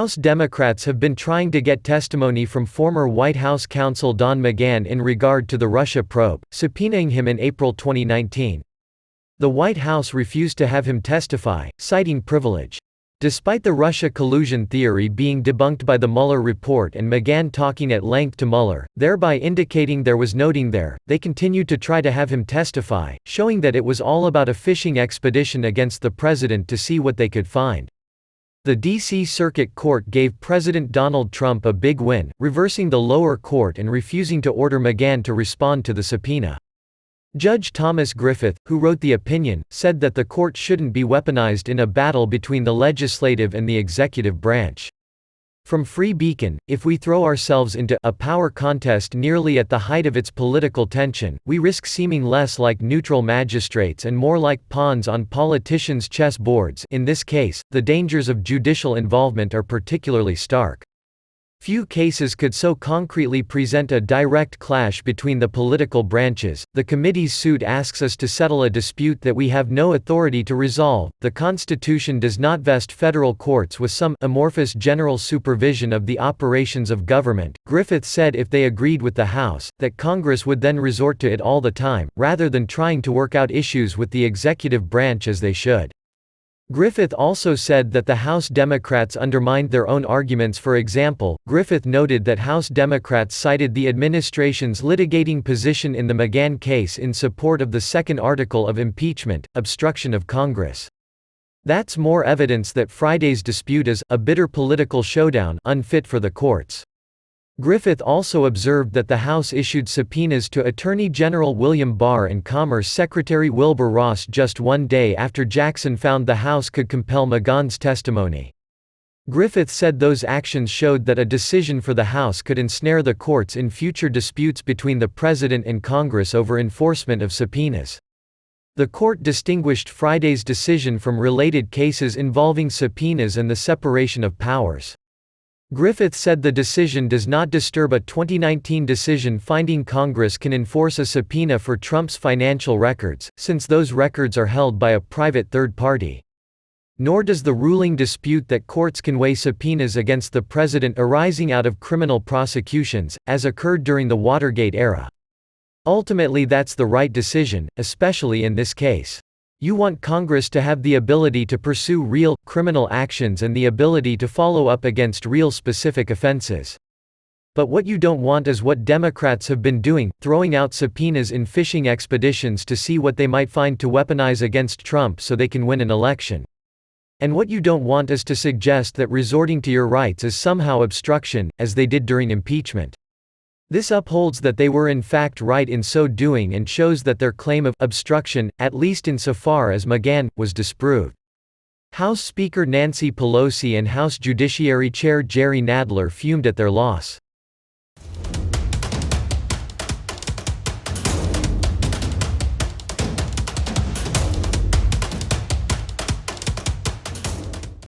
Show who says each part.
Speaker 1: House Democrats have been trying to get testimony from former White House counsel Don McGahn in regard to the Russia probe, subpoenaing him in April 2019. The White House refused to have him testify, citing privilege. Despite the Russia collusion theory being debunked by the Mueller report and McGahn talking at length to Mueller, thereby indicating there was nothing there, they continued to try to have him testify, showing that it was all about a fishing expedition against the president to see what they could find. The D.C. Circuit Court gave President Donald Trump a big win, reversing the lower court and refusing to order McGahn to respond to the subpoena. Judge Thomas Griffith, who wrote the opinion, said that the court shouldn't be weaponized in a battle between the legislative and the executive branch. From Free Beacon, if we throw ourselves into a power contest nearly at the height of its political tension, we risk seeming less like neutral magistrates and more like pawns on politicians' chess boards. In this case, the dangers of judicial involvement are particularly stark. Few cases could so concretely present a direct clash between the political branches. The committee's suit asks us to settle a dispute that we have no authority to resolve. The Constitution does not vest federal courts with some amorphous general supervision of the operations of government. Griffith said if they agreed with the House, that Congress would then resort to it all the time, rather than trying to work out issues with the executive branch as they should. Griffith also said that the House Democrats undermined their own arguments. For example, Griffith noted that House Democrats cited the administration's litigating position in the McGahn case in support of the second article of impeachment, obstruction of Congress. That's more evidence that Friday's dispute is a bitter political showdown, unfit for the courts. Griffith also observed that the House issued subpoenas to Attorney General William Barr and Commerce Secretary Wilbur Ross just one day after Jackson found the House could compel McGahn's testimony. Griffith said those actions showed that a decision for the House could ensnare the courts in future disputes between the President and Congress over enforcement of subpoenas. The court distinguished Friday's decision from related cases involving subpoenas and the separation of powers. Griffith said the decision does not disturb a 2019 decision finding Congress can enforce a subpoena for Trump's financial records, since those records are held by a private third party. Nor does the ruling dispute that courts can weigh subpoenas against the president arising out of criminal prosecutions, as occurred during the Watergate era. Ultimately, that's the right decision, especially in this case. You want Congress to have the ability to pursue real, criminal actions and the ability to follow up against real specific offenses. But what you don't want is what Democrats have been doing, throwing out subpoenas in fishing expeditions to see what they might find to weaponize against Trump so they can win an election. And what you don't want is to suggest that resorting to your rights is somehow obstruction, as they did during impeachment. This upholds that they were in fact right in so doing and shows that their claim of obstruction, at least insofar as McGahn, was disproved. House Speaker Nancy Pelosi and House Judiciary Chair Jerry Nadler fumed at their loss.